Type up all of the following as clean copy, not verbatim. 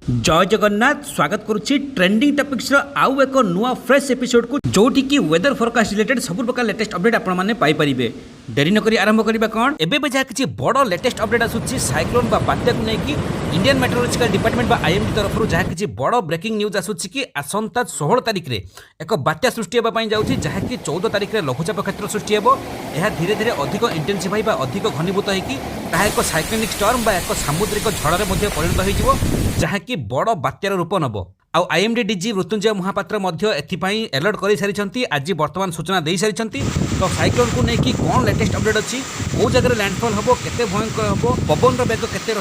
जय जगन्नाथ स्वागत करुच्ची trending topics आउ एक नुआ फ्रेश एपिसोड को जोटी की वेदर फोरकास्ट रिलेटेड सब प्रकार लेटेस्ट अपडेट आपण माने पाई परिबे। डेरी नकरी आरंभ करबा कोन एबे जहाँ किसी बड़ लेटेस्ट अपडेट आसुची साइक्लोन बा बात्या को लेकी इंडियन मेट्रोलॉजिकल डिपार्टमेंट बा आईएमडी तरफ जहाँ किसी बड़ ब्रेकिंग न्यूज आसुची कि आसंता 16 तारिख रे एक बात्या सृष्टि होबा पई जाउची जहाँ कि 14 तारिख रे लघुचाप क्षेत्र सृष्टि हेबो। यह धीरे धीरे अधिक इंटेंसिफाई बा अधिक घनीभूत होइकी ताहा एक साइक्लोनिक स्टॉर्म बा एक सामुद्रिक झड़रे मध्ये परिणत होइजिवो जहाँ कि बड़ बात्यार रूप नब। आउ आईएमडी डीजी मृत्युंजय महापात्र मध्य एथिपाई अलर्ट कर सारी आज बर्तमान सूचना दे सारी। तो साइक्लोन को लेकिन कौन लेटेस्ट अपडेट अच्छी कौ जगह लैंडफॉल हम केते भयंकर हम पवन बेग केते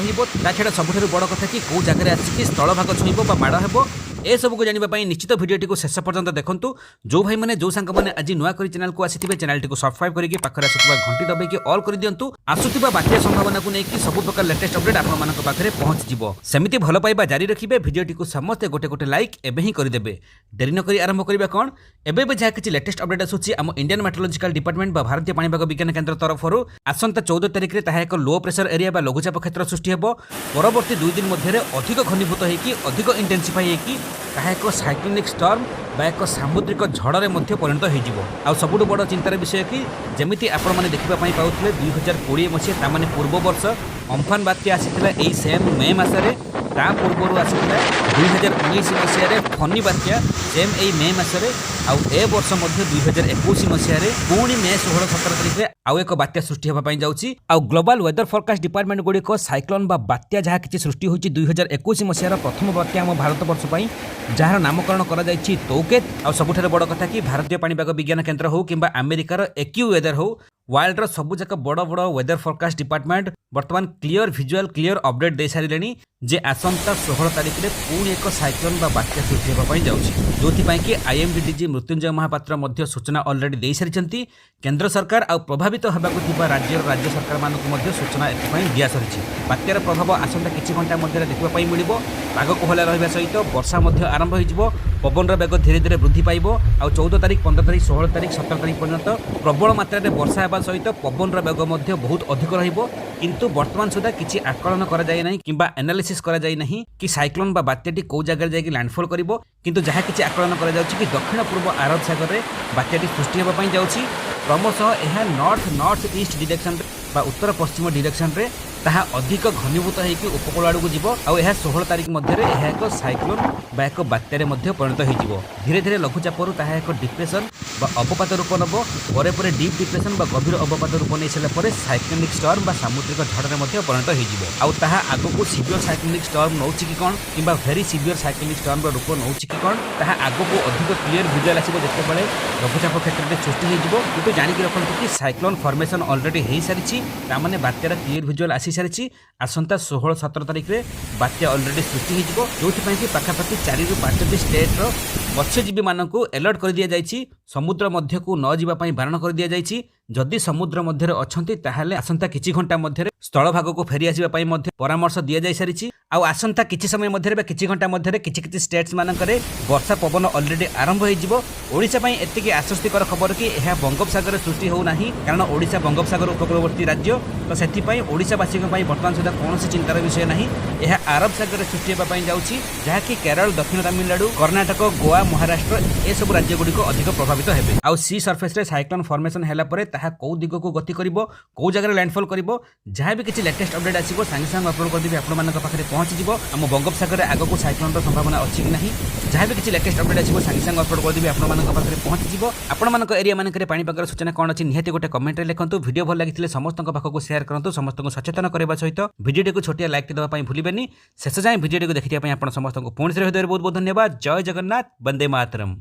छड़ा सबुठ बड़ कथा कि कौ जगह आसिक स्थल भाग छुईब माड़ हे ए सब को जानापी निश्चित भिडियोटी को शेष पर्यंत देखूँ। जो भाई मैंने जो सांग मैंने आज नुआ कर चैनल को आसी चैनल को सब्सक्राइब करके पाखे आसुवा घंटी दबाई ऑल कर दिंतु। आसुवा बात्या संभावना को लेकिन सब प्रकार लेटेस्ट अपडेट आपंखे पहुंची सेमती भल पाइबा जारी रखिए। भिडियोटी को समस्ते गोटे गोटे लाइक एबे ही करदे। डेरी नक आरंभ करवा कौन एबे जहाँ किसी लेटेस्ट अपडेट आसूची आम इंडियन मेट्रोलॉजिकल डिपार्टमेंट भारतीय पाणीपाग विज्ञान केन्द्र तरफ आसंता 14 तारिख में एक लो प्रेशर एरिया बा लघुचाप क्षेत्र सृष्टि हेबो। परवर्ती 2 दिन मध्य अधिक घनीभूत होइकी अधिक इंटेंसिफाई होइकी ताहा एक साइक्लोनिक स्टॉर्म बा एक सामुद्रिक झड़रे मध्य परिणत होइजिवो। आ सबुठ बड़ चिंतार विषय कि जमिति आपण माने देखिबा पई पाउथिले 2020 मसीहा ता माने पूर्व वर्ष अम्फान बात्या आसीथिला एई सेम मे मासरे ता पूर्वरु आसीथिला 2019 मसीहा फनी बात्या सेम एई मे मासरे आउ ए वर्ष मध्य 2021 मसीहा पुणी मे 16-17 तारिख रे आउ एक बात्या सृष्टि होबा पई जाउची। आउ ग्लोबल वेदर फोरकास्ट डिपार्टमेंट गुडी को साइक्लोन बा बात्या जहाँ किछि सृष्टि होची 2021 मसीहा प्रथम बात्या हम भारत वर्ष पई जार नामकरण करा जायछि तौकेत। आउ सबुठारे बड़ कथा कि भारतीय पाणीपाग विज्ञान केन्द्र हो किंबा अमेरिकार एक्यू वेदर हो वर्ल्ड रो सबु जाक बड़ बड़ वेदर फोरकास्ट डिपार्टमेंट वर्तमान क्लियर विजुअल क्लियर अपडेट दे सारे जे आसंता 16 तारिख में पुणी एक साइक्लोन बा बात्या सृष्टि होगा जाउछि जोथि कि आईएमडी डीजी मृत्युंजय महापात्र मध्य सूचना अलरेडी दे सारी। केंद्र सरकार आ प्रभावित होगा राज्य सरकार मानक सूचना एथपाई दिया सरी। बात्यार प्रभाव आसंता किछि घंटा मध्य देखा मिलिबो। पाग कोहला रहिबा सहित वर्षा मध्य आरंभ होइजिवो। पवन बेग धीरे धीरे वृद्धि पाइब। आ 14 तारिख 15 तारिख 16 तारिख 17 तारिख पर्यंत प्रबल मात्रा में वर्षा हेबा सहित पवन बेग मध्य बहुत अधिक रहिबो। किंतु वर्तमान सुधा किछि आकलन करा जाय नाही किंबा एनालिसिस करा जाय नाही कि साइक्लोन बा बात्याटी को जगह जाय कि लैंडफॉल करिवो। किंतु जहाँ किछि आकलन करा जाउछि कि दक्षिण पूर्व आरब सागर रे बात्याटी सृष्टि हेबा पई जाउछि। क्रमशः यह नॉर्थ ईस्ट डायरेक्शन बा उत्तर पश्चिम डायरेक्शन रे ताहा अधिक घनीभूत होइकी उपकूल आड़ू जीव। आउ 16 तारिख मध्य एक साइक्लोन बा एक बात्यारे मध्य परिणत हो धीरे धीरे लघुचापरू ताहा एक डिप्रेशन बा अवपात रूप नब। पर डीप डिप्रेशन बा गभीर अवपात रूप नहीं सारा साइक्लोनिक स्टॉर्म बा सामुद्रिक झड़रे मध्य परिणत हो ताहा आगको सिवियर साइक्लोनिक स्टॉर्म नौछि कि कोन किंबा वेरी सिवियर साइक्लोनिक स्टॉर्म रूप नौछि कि कोन ताहा आगको अधिक क्लियर विजुअल आसीबो जेतेबेले लघुचाप क्षेत्र में सृष्टि हो। किंतु जानिक रखନ୍ତୁ कि साइक्लोन फॉर्मेशन अलरेडी हो सारी ताने बात्यार क्लियर विजुअल आसी सारी। आसंता 16-17 तारिख में बात्या अलरेडी सृष्टि हो जो पाखापाखि 4 ରୁ 5ଟି स्टेट्र मत्स्यजीवी मानक अलर्ट कर दि जाइछि। समुद्र मध्य को न जावाई बारण कर दि जाइछि। जदि समुद्र मध्य अच्छी ताहले आसंता किछि घंटा मध्य स्थल भाग को फेरी आसिबा पई मध्य परामर्श दि जाई सारिछि। आउ आसंता किछि समय मध्य किछि घंटा मध्य किछि स्टेट्स मानकरे वर्षा पवन अलरेडी आरंभ हो जिवो। ओडिशा पई एतिकी आश्वस्तिकर खबर कि यह बंगोपसागर सृष्टि हो नाही कारण ओडिशा बंगोपसागर उपकूलवर्ती राज्य। तो सेथिपाई ओडिशावासी वर्तमान सुधा कौन चिंतार विषय नहीं। यह आरब सागर सृष्टि होगा जाउछि जहाँ कि केरल दक्षिण तमिलनाडु कर्णाटक गोवा महाराष्ट्र ए सब राज्य गुड़िक अधिक प्रभावित हेबे। आउ सी सरफेस रे साइक्लोन फॉर्मेशन हैला परे ताहा कौ दिग को गति करिवो कौ जगह लैंडफॉल करिवो जहाँ भी किसी लेटेस्ट अपडेट आसिबो सांगे सांगे अपलोड कर देबे आपण मानक पाखरे पहुंची जिवो। हम बंगोपसागर रे आगको साइक्लोन रो संभावना अछि कि नहीं जहाँ भी किसी लेटेस्ट अपडेट आसिबो सांगे सांगे अपलोड कर देबे आपण मानक पाखरे पहुंची जिवो। आपण मानक एरिया मानकरे पाणीपागर सूचना कोन अछि निहाती गोटे कमेंट रे लिखंतु। वीडियो भल लागिथिले समस्तक पाखको शेयर करंतु समस्त को सचेतन करबा सहित वीडियो को छोटिया लाइक देबा पई भूलिबेनी। शेष जाय वीडियो को देखिया पई आपण समस्त को पुणी से बहुत बहुत धन्यवाद। जय जगन्नाथ वंदे मातरम।